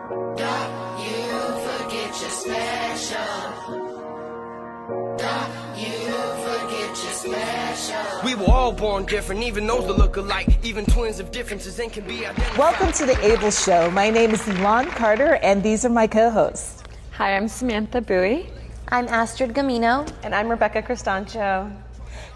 Don't you forget your special. Don't you forget your special. We were all born different, even those that look alike. Even twins have differences and can be identified. Welcome to the Able Show. My name is Elon Carter, and these are my co-hosts. Hi, I'm Samantha Bowie. I'm Astrid Gamino. And I'm Rebecca Cristancho.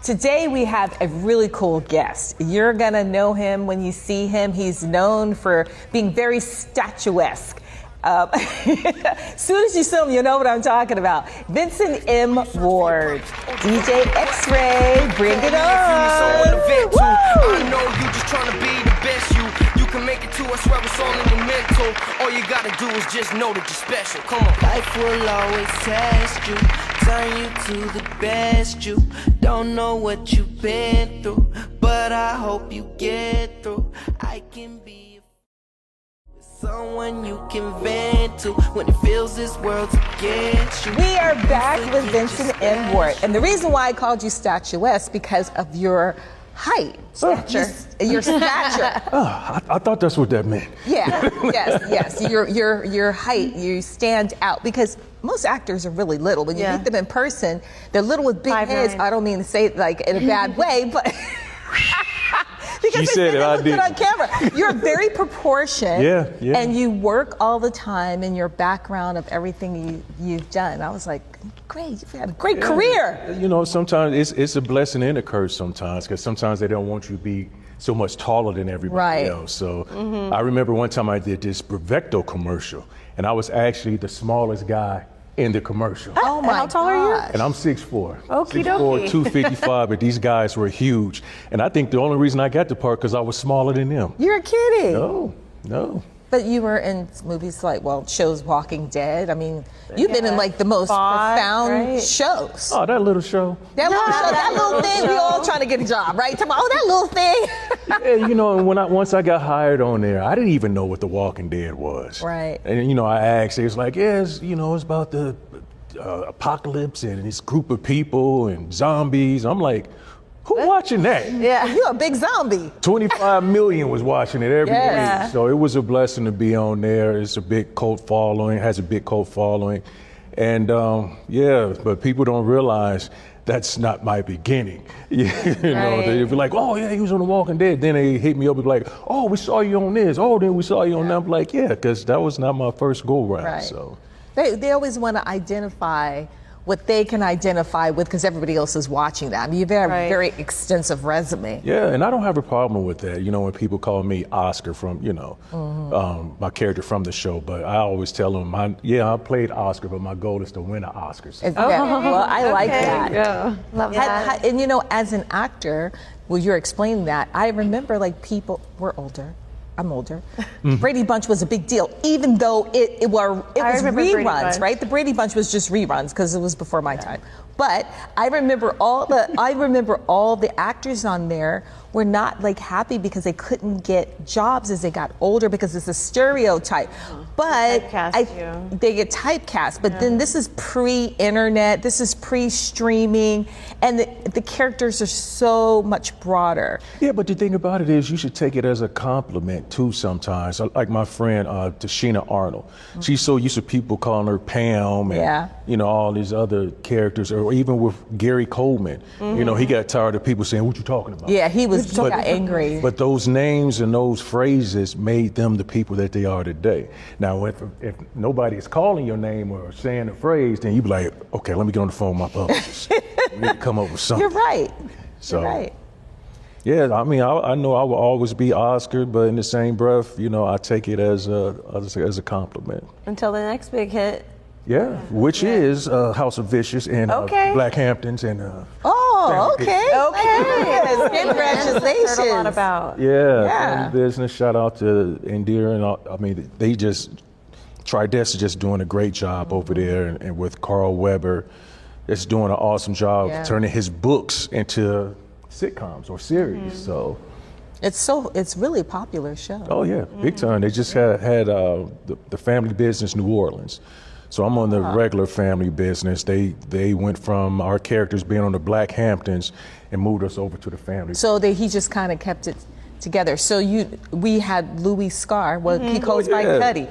Today we have a really cool guest. You're gonna know him when you see him. He's known for being very statuesque. As soon as you see him, you know what I'm talking about. Vincent M. Ward, DJ X-Ray, bring it on. I know you just trying to be the best you. You can make it too, I swear it's all in the mental. All you gotta do is just know that you're special. Come on. Life will always test you, turn you to the best you. Don't know what you've been through, but I hope you get through. I can be someone you can vent to when it feels this world's against you. We are back with Vincent M. Ward. And the reason why I called you statuesque because of your height. Stature. Your stature. Oh, I thought that's what that meant. Yeah, yes. Your height, you stand out because most actors are really little. When you meet them in person, they're little with big heads. I don't mean to say it like in a bad way, but because she said it, I did. On camera. You're very proportioned. Yeah. And you work all the time in your background of everything you've done. I was like, great, you've had a great career. You know, sometimes it's a blessing and a curse sometimes, because sometimes they don't want you to be so much taller than everybody else. So I remember one time I did this Brevecto commercial, and I was actually the smallest guy in the commercial. Oh my How tall are you? And I'm 6'4". Okie 6'4", dokie. 255, but these guys were huge. And I think the only reason I got the part because I was smaller than them. You're kidding. No. But you were in movies like, shows Walking Dead. I mean, you've been in like the most profound shows. Oh, that little show. That little thing, we all trying to get a job, right? Talking about, that little thing. Yeah, you know, and once I got hired on there, I didn't even know what The Walking Dead was. Right. And, you know, I asked, it's like, it's about the apocalypse and this group of people and zombies. I'm like, who watching that? Yeah, you're a big zombie. 25 million was watching it every week. So it was a blessing to be on there. It's a big cult following, has a big cult following. And but people don't realize that's not my beginning. You know, they'd be like, oh yeah, he was on The Walking Dead. Then they hit me up and be like, oh, we saw you on this. Oh, then we saw you on that. I'm like, yeah, because that was not my first go round. Right. So they always want to identify what they can identify with because everybody else is watching that. I mean, you have a very extensive resume. Yeah, and I don't have a problem with that. You know, when people call me Oscar from, my character from the show, but I always tell them, I played Oscar, but my goal is to win an Oscar. So. Well, I like that. Yeah. Love that. And as an actor, you're explaining that, I remember people, we're older. I'm older. Brady Bunch was a big deal, even though it was reruns, right? The Brady Bunch was just reruns because it was before my time. But I remember all the actors on there were not happy because they couldn't get jobs as they got older because it's a stereotype. But they get typecast. But then this is pre-internet, this is pre-streaming, and the characters are so much broader. Yeah, but the thing about it is you should take it as a compliment too sometimes. Like my friend Tashina Arnold. She's so used to people calling her Pam and all these other characters, or even with Gary Coleman. You know, he got tired of people saying, what you talking about? Yeah, he got angry. But those names and those phrases made them the people that they are today. Now, if nobody is calling your name or saying a phrase, then you be like, okay, let me get on the phone with my publicist. We need to come up with something. You're right. So, You're right. Yeah, I mean, I know I will always be Oscar, but in the same breath, I take it as a compliment. Until the next big hit. Yeah, which is House of Vicious and Black Hamptons and. Congratulations! Heard a lot about. Yeah. Family Business. Shout out to Indira, and I mean, they just Tridessa just doing a great job over there, and with Carl Weber, it's doing an awesome job turning his books into sitcoms or series. So. It's really a popular show. Oh yeah, big time. They just had the Family Business New Orleans. So I'm on the regular Family Business. They went from our characters being on the Black Hamptons and moved us over to the Family. So he just kind of kept it together. So we had Louis Scar. Well, he goes by Cuddy,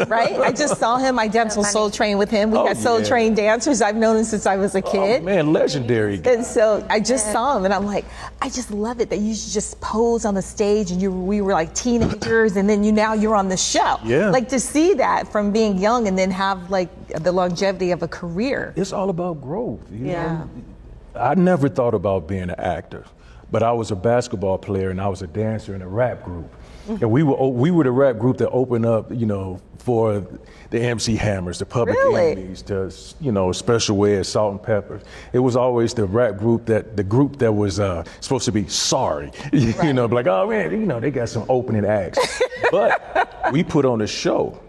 right? I just saw him. I danced on Soul Train with him. We had Soul Train dancers. I've known him since I was a kid. Oh, man, legendary guy. And so I just saw him, and I'm like, I just love it that you should just pose on the stage, and we were like teenagers, and then now you're on the show. Yeah. Like to see that from being young and then have like the longevity of a career. It's all about growth. You know? I never thought about being an actor, but I was a basketball player and I was a dancer in a rap group. And we were the rap group that opened up, for the MC Hammers, the Public Enemies, to, Special Ed, Salt and Pepper. It was always the rap group that was supposed to be sorry. Like, oh man, they got some opening acts. But we put on a show.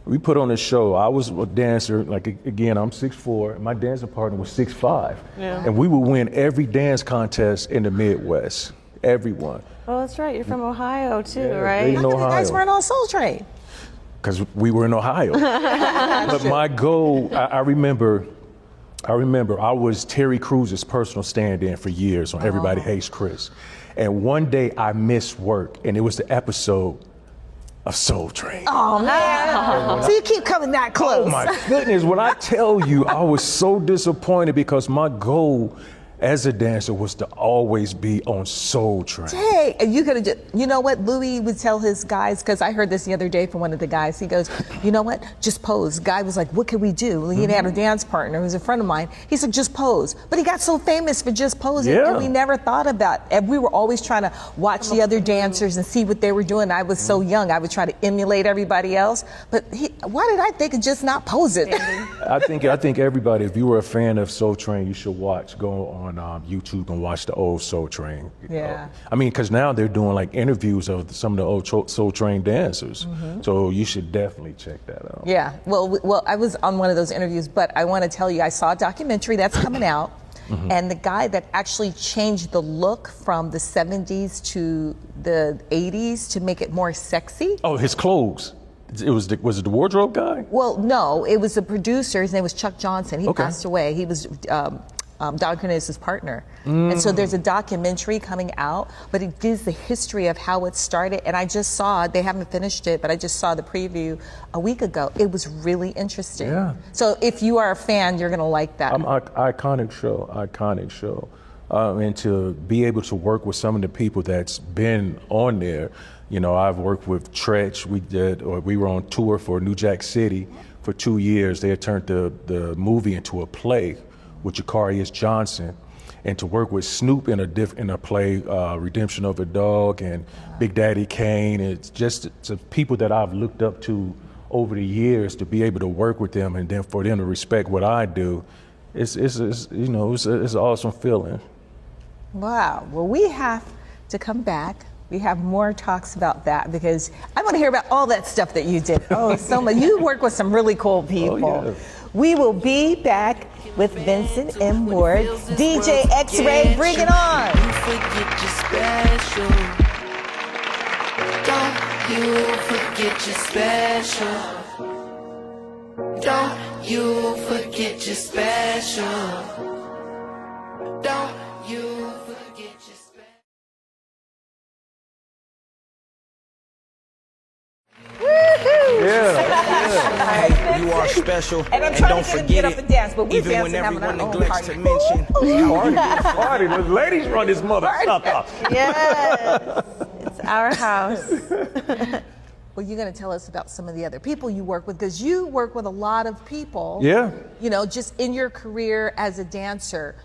I was a dancer, like again, I'm 6'4", and my dancing partner was 6'5". Yeah. And we would win every dance contest in the Midwest. Everyone. Oh, that's right. You're from Ohio too, right? How come you guys weren't on Soul Train? Because we were in Ohio. But my goal, I remember I was Terry Cruz's personal stand-in for years on Everybody Hates Chris. And one day I missed work, and it was the episode of Soul Train. Oh man! So you keep coming that close. Oh my goodness! When I tell you, I was so disappointed because my goal as a dancer was to always be on Soul Train. Hey, and you could have just, you know what, Louis would tell his guys, because I heard this the other day from one of the guys, he goes, you know what, just pose. Guy was like, what can we do? He had a dance partner who was a friend of mine. He said, just pose. But he got so famous for just posing, and we never thought about it. And we were always trying to watch the other dancers and see what they were doing. I was so young, I would try to emulate everybody else. But why did I think of just not posing? I think everybody, if you were a fan of Soul Train, you should go on YouTube and watch the old Soul Train. Yeah. I mean, because now they're doing like interviews of some of the old Soul Train dancers. So you should definitely check that out. Yeah. Well, I was on one of those interviews, but I want to tell you, I saw a documentary that's coming out, and the guy that actually changed the look from the 70s to the 80s to make it more sexy. Oh, his clothes. Was it the wardrobe guy? Well, no, it was the producer. His name was Chuck Johnson. He passed away. He was Don Cornelius' partner. And so there's a documentary coming out, but it gives the history of how it started. And I just saw, they haven't finished it, but I just saw the preview a week ago. It was really interesting. Yeah. So if you are a fan, you're gonna like that. Iconic show. And to be able to work with some of the people that's been on there. I've worked with Tretch. We were on tour for New Jack City for 2 years. They had turned the movie into a play with Jakarius Johnson, and to work with Snoop in a play, Redemption of a Dog, and Big Daddy Kane. It's just people that I've looked up to over the years, to be able to work with them, and then for them to respect what I do. It's an awesome feeling. Wow. Well, we have to come back. We have more talks about that, because I want to hear about all that stuff that you did. Oh, so much. You work with some really cool people. Oh, yeah. We will be back with Vincent and Ward. DJ X-Ray, bring it on. You forget you're special. Don't you forget you're special. Don't you forget you're special. Don't you forget you're special. Hey, you are special, and don't forget it. And dance, but even when everyone neglects to mention. Party, the ladies run this motherfucker. Yes, it's our house. Well, you're going to tell us about some of the other people you work with, because you work with a lot of people. Yeah. Just in your career as a dancer.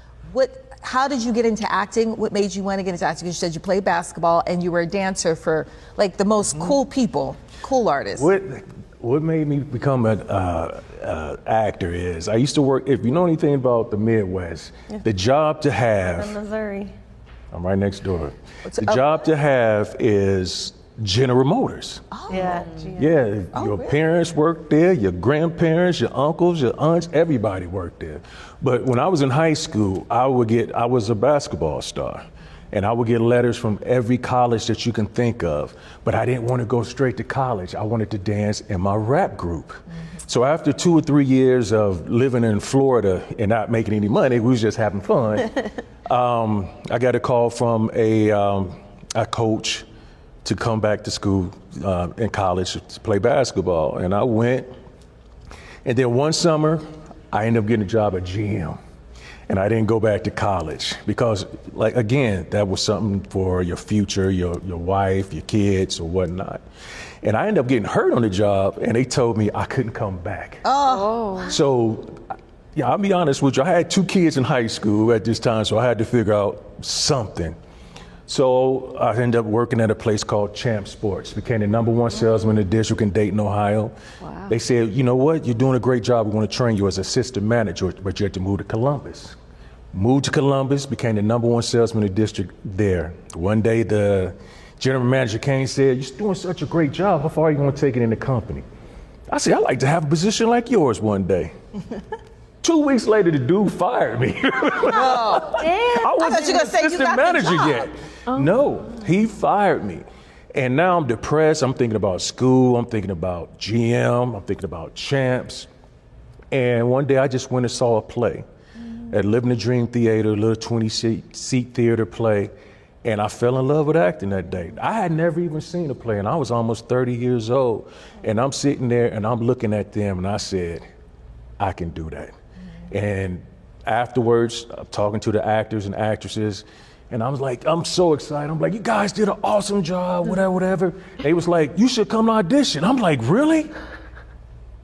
How did you get into acting? What made you want to get into acting? You said you played basketball and you were a dancer for like the most cool people, cool artists. What made me become an actor is I used to work, if you know anything about the Midwest, the job to have. From Missouri. I'm right next door. The job to have is General Motors. Oh. Yeah. Your parents worked there, your grandparents, your uncles, your aunts, everybody worked there. But when I was in high school, I was a basketball star. And I would get letters from every college that you can think of. But I didn't want to go straight to college. I wanted to dance in my rap group. So after 2 or 3 years of living in Florida and not making any money, we was just having fun. I got a call from a I coach to come back to school in college to play basketball. And I went, and then one summer, I ended up getting a job at GM. And I didn't go back to college because, like, again, that was something for your future, your wife, your kids, or whatnot. And I ended up getting hurt on the job, and they told me I couldn't come back. Oh. So, yeah, I'll be honest with you. I had 2 kids in high school at this time, so I had to figure out something. So I ended up working at a place called Champ Sports, became the #1 salesman in the district in Dayton, Ohio. Wow. They said, you know what, you're doing a great job. We want to train you as assistant manager, but you have to move to Columbus. Moved to Columbus, became the #1 salesman in the district there. One day the general manager came and said, you're doing such a great job. How far are you going to take it in the company? I said, I'd like to have a position like yours one day. 2 weeks later, the dude fired me. Oh, damn. I wasn't even assistant manager yet. Oh. No, he fired me. And now I'm depressed. I'm thinking about school. I'm thinking about GM. I'm thinking about Champs. And one day I just went and saw a play at Living the Dream Theater, a little 20-seat theater play. And I fell in love with acting that day. I had never even seen a play, and I was almost 30 years old. And I'm sitting there and I'm looking at them, and I said, I can do that. And afterwards, I'm talking to the actors and actresses, and I was like, I'm so excited. I'm like, you guys did an awesome job, whatever. They was like, you should come to audition. I'm like, really?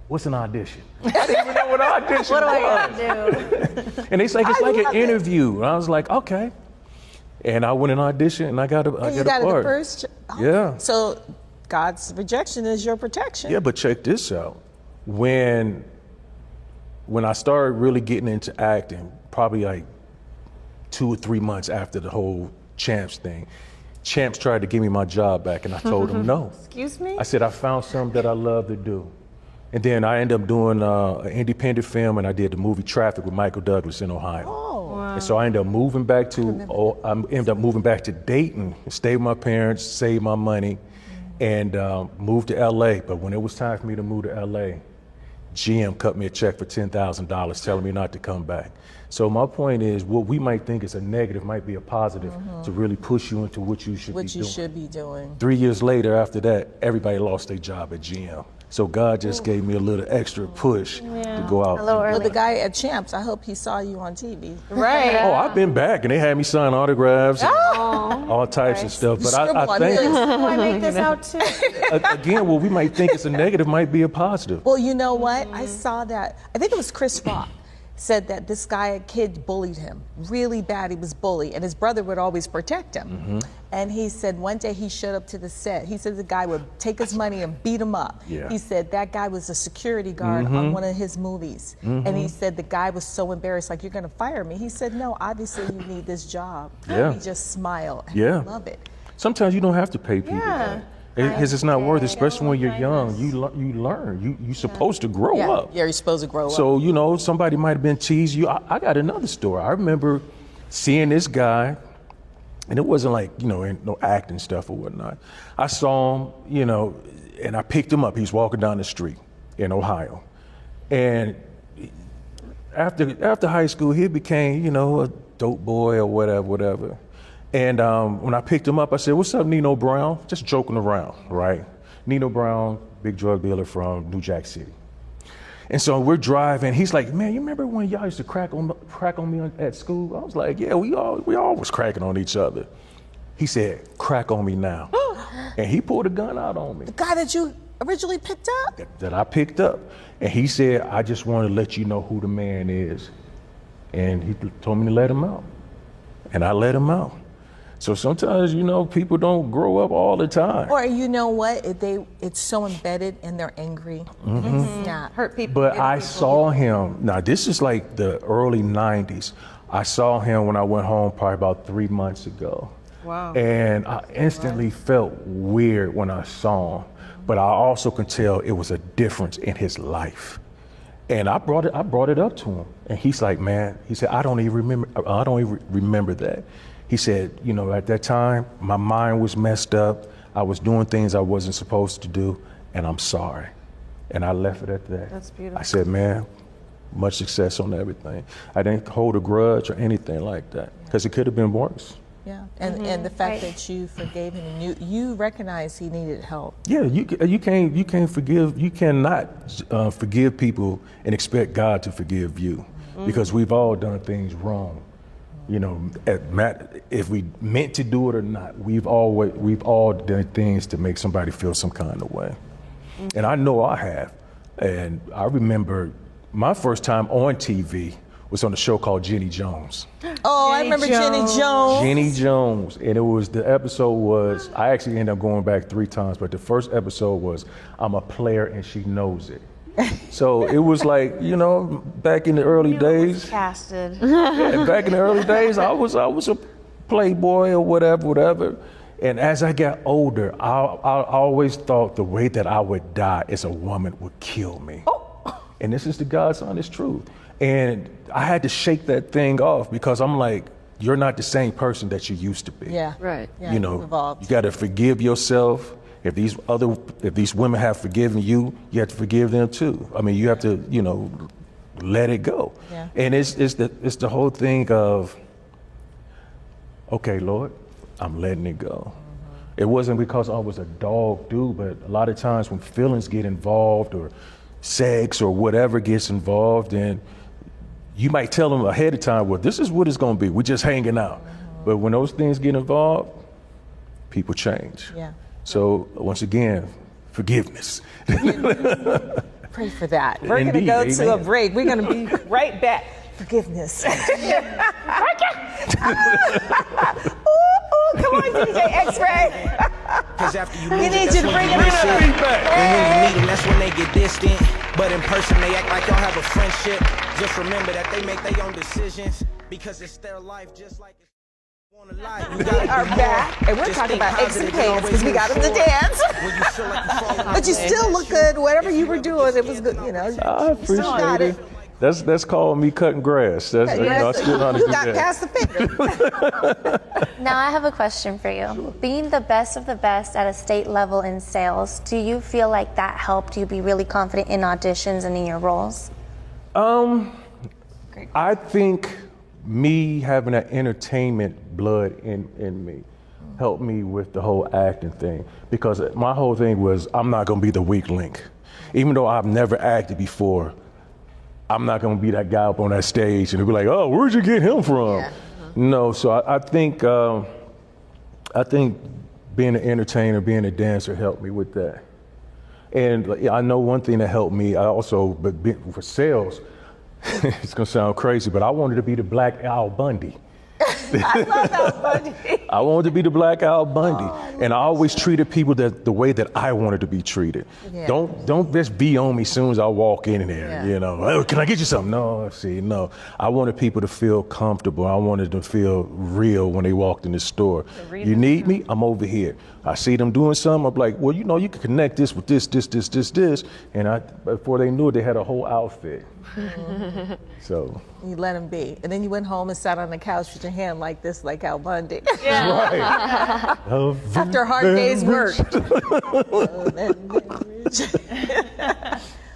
What's an audition? I didn't even know what an audition What do I was. gotta do? And they like, it's like an interview. And I was like, okay. And I went and auditioned, and I got a part. You got it the first. Yeah. So God's rejection is your protection. Yeah, but check this out. When I started really getting into acting, probably like 2 or 3 months after the whole Champs thing, Champs tried to give me my job back, and I told them no. Excuse me? I said, I found something that I love to do. And then I ended up doing an independent film, and I did the movie Traffic with Michael Douglas in Ohio. Oh. Wow. And so I ended up moving back to Dayton, stayed with my parents, saved my money, and moved to LA. But when it was time for me to move to LA, GM cut me a check for $10,000 telling me not to come back. So my point is, what we might think is a negative might be a positive to really push you into what you should be doing. 3 years later, after that, everybody lost their job at GM. So God just gave me a little extra push to go out. Well, the guy at Champs, I hope he saw you on TV. Right. Oh, I've been back, and they had me sign autographs, and all types of stuff. But I think, I make this out too. again, what we might think is a negative might be a positive. Well, you know what? I saw that. I think it was Chris Rock said that this guy, a kid, bullied him really bad. He was bullied, and his brother would always protect him. And he said one day he showed up to the set. He said the guy would take his money and beat him up. Yeah. He said that guy was a security guard on one of his movies. And he said the guy was so embarrassed, like, you're gonna fire me. He said, no, obviously you need this job. Yeah. He just smiled. Yeah. I love it. Sometimes you don't have to pay people back. Because it's not worth it, especially when you're young. You learn. You're supposed to grow up. Yeah, you're supposed to grow up. So, you know, somebody might have been teasing you. I got another story. I remember seeing this guy, and it wasn't like, you know, no acting stuff or whatnot. I saw him, you know, and I picked him up. He was walking down the street in Ohio. And after high school, he became, you know, a dope boy or whatever. And when I picked him up, I said, what's up, Nino Brown? Just joking around, right? Nino Brown, big drug dealer from New Jack City. And so we're driving. He's like, man, you remember when y'all used to crack on me at school? I was like, yeah, we all was cracking on each other. He said, crack on me now. And he pulled a gun out on me. The guy that you originally picked up? That I picked up. And he said, I just want to let you know who the man is. And he told me to let him out. And I let him out. So sometimes, you know, people don't grow up all the time. Or you know what? It's so embedded and they're angry. It's not. Hurt people. But I saw him. Now, this is like the early 90s. I saw him when I went home probably about 3 months ago. Wow. And I instantly felt weird when I saw him. But I also could tell it was a difference in his life. And I brought it up to him. And he's like, man, he said, I don't even remember that. He said, you know, at that time, my mind was messed up. I was doing things I wasn't supposed to do, and I'm sorry. And I left it at that. That's beautiful. I said, man, much success on everything. I didn't hold a grudge or anything like that, because it could have been worse. Yeah, and the fact that you forgave him and you recognized he needed help. Yeah, you can't forgive. You cannot forgive people and expect God to forgive you, because we've all done things wrong. You know, if we meant to do it or not, we've all done things to make somebody feel some kind of way. And I know I have. And I remember my first time on TV was on a show called Jenny Jones. Oh, I remember Jenny Jones. Jenny Jones. And the episode was, I actually ended up going back 3 times, but the first episode was, I'm a player and she knows it. So it was like, you know, back in the early days. Casted. Back in the early days, I was a playboy or whatever. And as I got older, I always thought the way that I would die is a woman would kill me. Oh. And this is the God's honest truth. And I had to shake that thing off, because I'm like, you're not the same person that you used to be. Yeah. Right. Yeah, You know, evolved. you got to forgive yourself. If these women have forgiven you, you have to forgive them too. I mean, you have to, you know, let it go. Yeah. And it's the whole thing of, okay, Lord, I'm letting it go. It wasn't because I was a dog dude, but a lot of times when feelings get involved, or sex or whatever gets involved, and you might tell them ahead of time, well, this is what it's going to be. We're just hanging out. But when those things get involved, people change. Yeah. So once again, forgiveness. Pray for that. We're going to Indeed, go to a amen. break. We're going to be right back. Forgiveness. Ooh, come on, DJ X-Ray. Cause after you We lose need it, you that's to when bring you it miss on. it. And when you need them, that's when they get distant. But in person, they act like y'all have a friendship. Just remember that they make their own decisions, because it's their life, just like it's on a lie. You We gotta are do more. back, and we're Just talking think about aches and positive, pains, because we got them to always move dance. forward. When you feel like you're falling But you off, still look good. Whatever you were doing, it was good. You know, I you still got appreciate it. it. That's called me cutting grass. That's, you know, I still know how to You do got that. past the finger. Now I have a question for you. Being the best of the best at a state level in sales, do you feel like that helped you be really confident in auditions and in your roles? I think me having that entertainment blood in me helped me with the whole acting thing, because my whole thing was, I'm not going to be the weak link. Even though I've never acted before, I'm not going to be that guy up on that stage and they'll be like, oh, where'd you get him from? Yeah. No, so I think being an entertainer, being a dancer helped me with that. And I know one thing that helped me, for sales, it's gonna sound crazy, but I wanted to be the Black Al Bundy. I love Al Bundy. I wanted to be the Black Al Bundy, and I always treated people the way that I wanted to be treated. Yeah. Don't just be on me as soon as I walk in there. Yeah. You know, oh, can I get you something? No. I wanted people to feel comfortable. I wanted them to feel real when they walked in the store. You need me? I'm over here. I see them doing something. I'm like, well, you know, you can connect this with this, and before they knew it, they had a whole outfit. So. You let him be. And then you went home and sat on the couch with your hand like this, like Al Bundy. Right. After a hard day's work.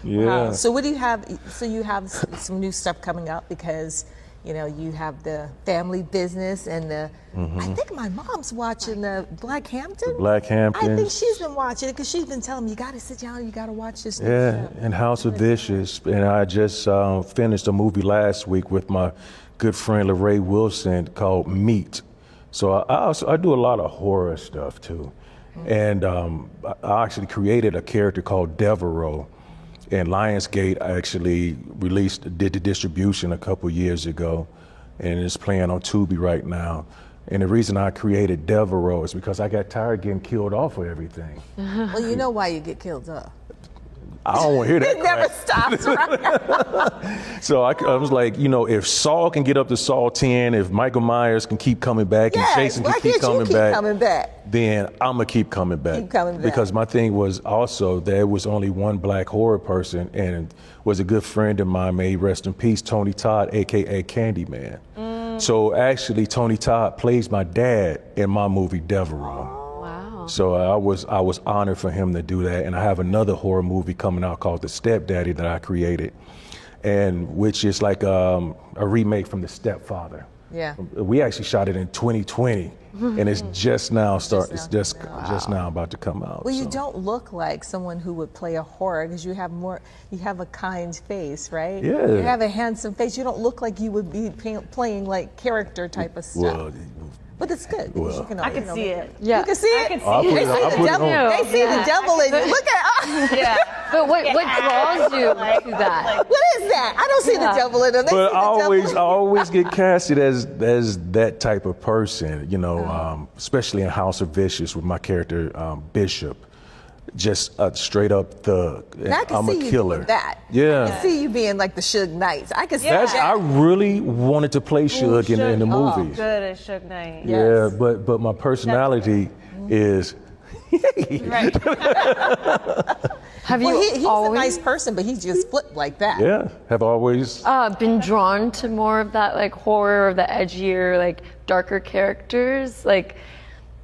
Yeah. So what do you have? So you have some new stuff coming up, because, you know, you have the family business and the, I think my mom's watching the Black Hampton. Black Hamptons. I think she's been watching it, because she's been telling me, you got to sit down, you got to watch this new Yeah, stuff. and House of Vicious. And I just finished a movie last week with my good friend LaRae Wilson called Meat. So I do a lot of horror stuff too. And I actually created a character called Devereaux. And Lionsgate actually did the distribution a couple years ago, and it's playing on Tubi right now. And the reason I created Devereaux is because I got tired of getting killed off for everything. Well, you know why you get killed off. I don't want to hear that. It never crap. stops, right? So I was like, you know, if Saul can get up to Saul 10, if Michael Myers can keep coming back, and Jason why can keep can't you coming back, back? then I'm gonna keep coming back. Keep coming back. Because my thing was also there was only one black horror person, and was a good friend of mine, may he rest in peace, Tony Todd, aka Candyman. So actually, Tony Todd plays my dad in my movie Devereaux. Wow. So I was honored for him to do that, and I have another horror movie coming out called The Stepdaddy that I created, and which is like a remake from The Stepfather. Yeah. We actually shot it in 2020, and it's just now just now about to come out. Well, you don't look like someone who would play a horror because you have a kind face, right? Yeah. You have a handsome face. You don't look like you would be playing like character type of stuff. Well, but it's good. Because you can, I can see it. Yeah. You can see it? I can see They it. see the devil. They see the devil in you. Look at Yeah. But what draws you to that? what is that? I don't see the devil in them. They But see I the devil. always get casted as that type of person, you know, especially in House of Vicious with my character Bishop, just straight up thug. I can I'm see a you killer. doing that. Yeah. I can see you being like the Suge Knight. I can see I that. really wanted to play Suge in the movies. Good as Suge Knight. Yeah, but my personality is. Right. Have you Well, he's a always nice person, but he's just flipped like that. Yeah, have always. been drawn to more of that like horror or the edgier, like darker characters? Like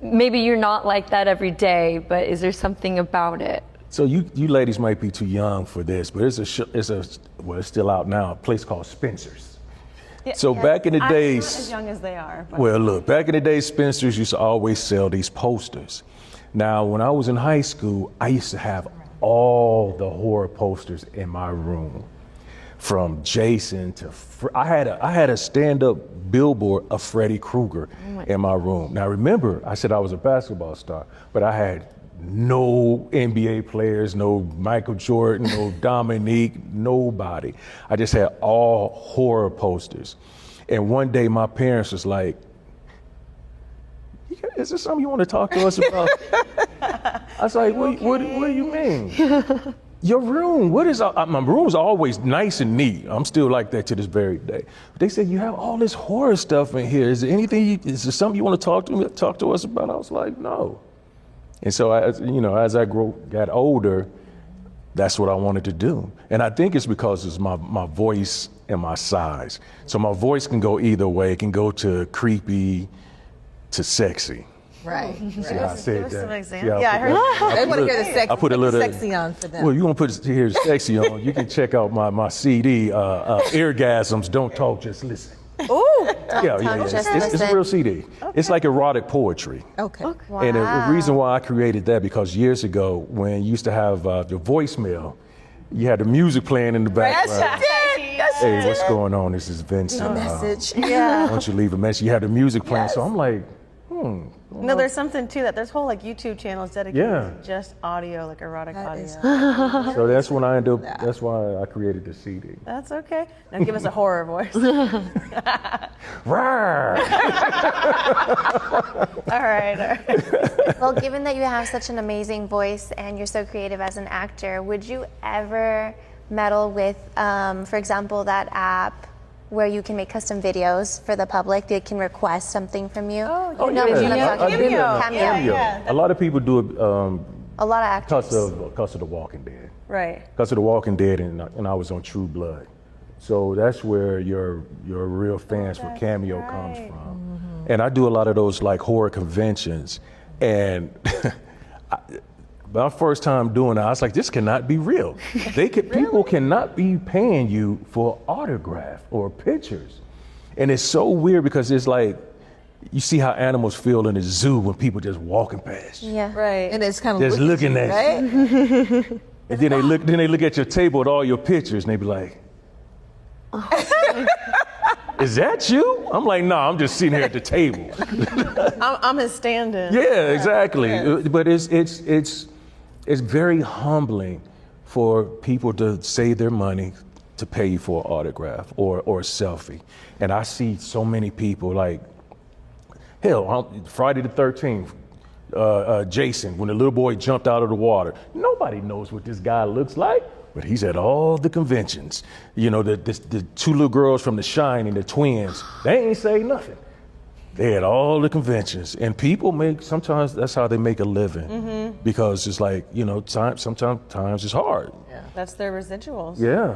maybe you're not like that every day, but is there something about it? So you ladies might be too young for this, but well, it's still out now. A place called Spencer's. So back in the I'm days, not as young as they are. But well, look, back in the days, Spencer's used to always sell these posters. Now, when I was in high school, I used to have all the horror posters in my room, from Jason to I had a stand-up billboard of Freddy Krueger in my room. Now, remember, I said I was a basketball star, but I had no NBA players, no Michael Jordan, no Dominique, nobody. I just had all horror posters. And one day my parents was like, is there something you want to talk to us about? I was like, what do you mean? Your room, my room's always nice and neat. I'm still like that to this very day. But they said, you have all this horror stuff in here. Is there something you want to talk to us about? I was like, no. And so, as I got older, that's what I wanted to do. And I think it's because it's my voice and my size. So my voice can go either way. It can go to creepy to sexy. Right. See how I said Give us some that? examples. See Yeah, I how heard put They want to hear the sexy. I put a little sexy on for them. Well, you want to put here sexy on? You can check out my CD, Eargasms. Don't talk, just listen. Ooh. Yeah. It's a real CD. It's like erotic poetry. Okay. Wow. And the reason why I created that, because years ago, when you used to have your voicemail, you had the music playing in the background. Yes, you did. Yes, you Hey, did. what's going on? This is Vincent. Message. Yeah. Why don't you leave a message? You had the music playing, so I'm like, No, there's something to that. There's whole like YouTube channels dedicated Yeah. to just audio, like erotic audio. is- So that's when that's why I created the CD. That's okay. Now give us a horror voice. Rawr! All right. Well, given that you have such an amazing voice and you're so creative as an actor, would you ever meddle with, for example, that app where you can make custom videos for the public? They can request something from you. Oh, No, yeah. it's not I did that. Cameo. Yeah. A lot of people do it A lot of actors. because of The Walking Dead. Right. Because of The Walking Dead, and I was on True Blood. So that's where your real fans for Cameo comes from. And I do a lot of those like horror conventions. And my first time doing it, I was like, this cannot be real. People cannot be paying you for autograph or pictures. And it's so weird because it's like, you see how animals feel in the zoo when people just walking past you. Yeah. Right. And it's kind of Just looking at you, right? And then they look at your table with all your pictures and they be like, is that you? I'm like, no, I'm just sitting here at the table. I'm his stand-in. Yeah, exactly. But it's very humbling for people to save their money to pay you for an autograph or a selfie. And I see so many people like, hell, Friday the 13th, Jason, when the little boy jumped out of the water. Nobody knows what this guy looks like, but he's at all the conventions. You know, the two little girls from The Shining, the twins, they ain't say nothing. They at all the conventions. And people sometimes that's how they make a living. Because it's like, you know, sometimes times it's hard. Yeah. That's their residuals. Yeah.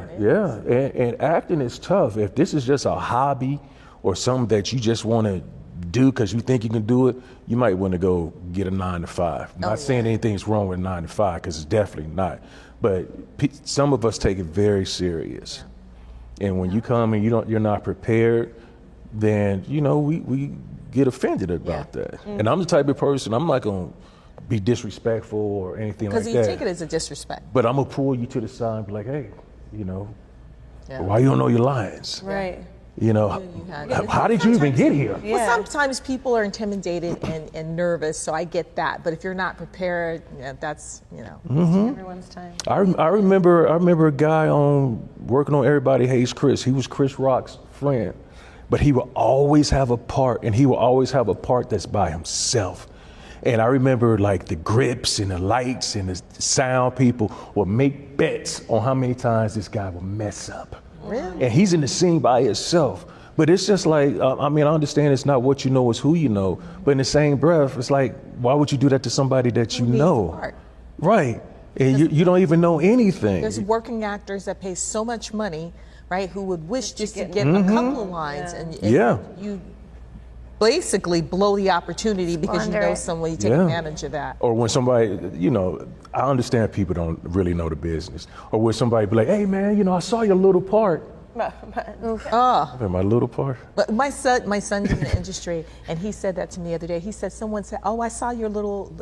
And acting is tough. If this is just a hobby or something that you just want to do because you think you can do it, you might want to go get a 9-to-5. Not saying anything's wrong with 9-to-5, because it's definitely not. But some of us take it very serious. And when you come and you're not prepared, then, you know, we get offended about that. And I'm the type of person, I'm not going to be disrespectful or anything like that. Because you take it as a disrespect. But I'm going to pull you to the side and be like, hey, you know, why you don't know your lines? Right. You know, how did you even get here? Well, sometimes people are intimidated and nervous, so I get that. But if you're not prepared, that's, Everyone's time. I remember a guy working on Everybody Hates Chris. He was Chris Rock's friend, but he would always have a part, and he would always have a part that's by himself. And I remember like the grips and the lights and the sound people would make bets on how many times this guy would mess up. Really? And he's in the scene by himself. But it's just like, I understand it's not what you know, it's who you know. But in the same breath, it's like, why would you do that to somebody that you know? Right. And you don't even know anything. There's working actors that pay so much money, right, who would wish just to get a couple of lines. And you basically blow the opportunity because you know someone, you take advantage of that. Or when somebody, I understand people don't really know the business. Or when somebody be like, hey man, I saw your little part. My little part. But my son's in the industry, and he said that to me the other day. He said, someone said, oh, I saw your little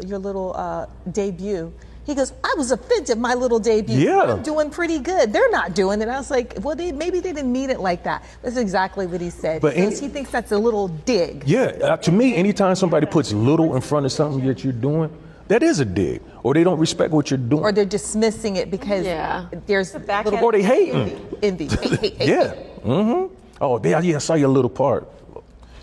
debut. He goes, I was offended my little debut. Yeah. I'm doing pretty good. They're not doing it. And I was like, well, maybe they didn't mean it like that. That's exactly what he said. But he thinks that's a little dig. Yeah, to me, anytime somebody puts little in front of something that you're doing, that is a dig. Or they don't respect what you're doing. Or they're dismissing it because there's little... Or they hating. Envy. Hate. Yeah. Mm-hmm. Oh, I saw your little part.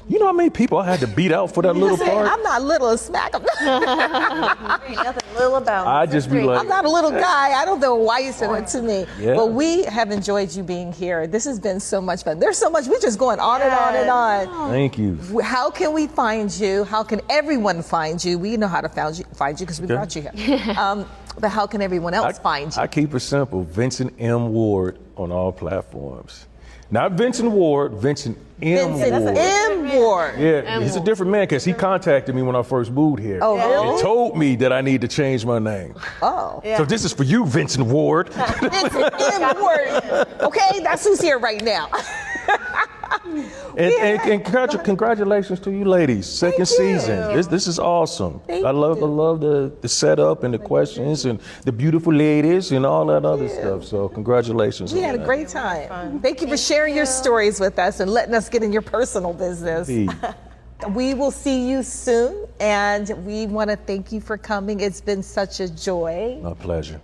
You know how many people I had to beat out for that little part? I'm not little, smack them. Ain't nothing little about me. I just be like... I'm not a little guy. I don't know why you said that to me. Yeah. But we have enjoyed you being here. This has been so much fun. There's so much. We're just going on and on and on. Thank you. How can we find you? How can everyone find you? We know how to find you because we brought you here. But how can everyone else find you? I keep it simple. Vincent M. Ward on all platforms. Not Vincent Ward, Vincent M. Ward. M. Ward. Yeah, he's a different man because he contacted me when I first moved here. Oh, really? And told me that I need to change my name. Oh. So this is for you, Vincent Ward. Vincent M. Ward. Okay, that's who's here right now. And congratulations to you ladies. Second season. This is awesome. I love the setup and the questions and the beautiful ladies and all that other stuff. So congratulations. We had a great time. Thank you for sharing your stories with us and letting us get in your personal business. We will see you soon, and we want to thank you for coming. It's been such a joy. My pleasure.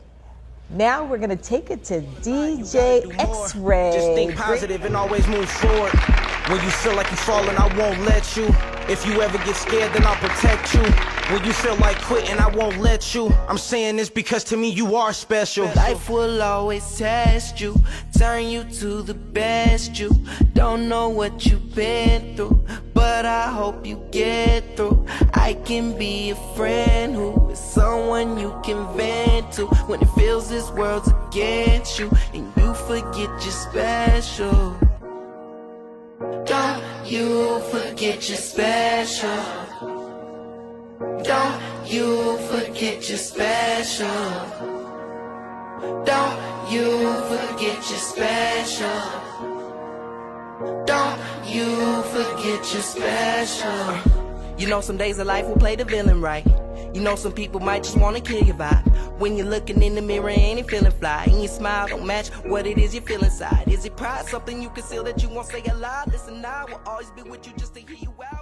Now we're going to take it to DJ X-Ray. Just think positive and always move forward. When you feel like you're falling, I won't let you. If you ever get scared, then I'll protect you. When you feel like quitting, I won't let you. I'm saying this because to me you are special. Life will always test you, turn you to the best you. Don't know what you've been through, but I hope you get through. I can be a friend who is someone you can vent to when it feels this world's against you and you forget you're special. Don't you forget you're special. Don't you forget you're special. Don't you forget you're special. Don't you forget you're special. You know some days of life will play the villain right. You know some people might just wanna kill your vibe. When you're looking in the mirror and ain't feeling fly, and your smile don't match what it is you feel inside. Is it pride, something you conceal that you won't say aloud? Listen, I will always be with you just to hear you out.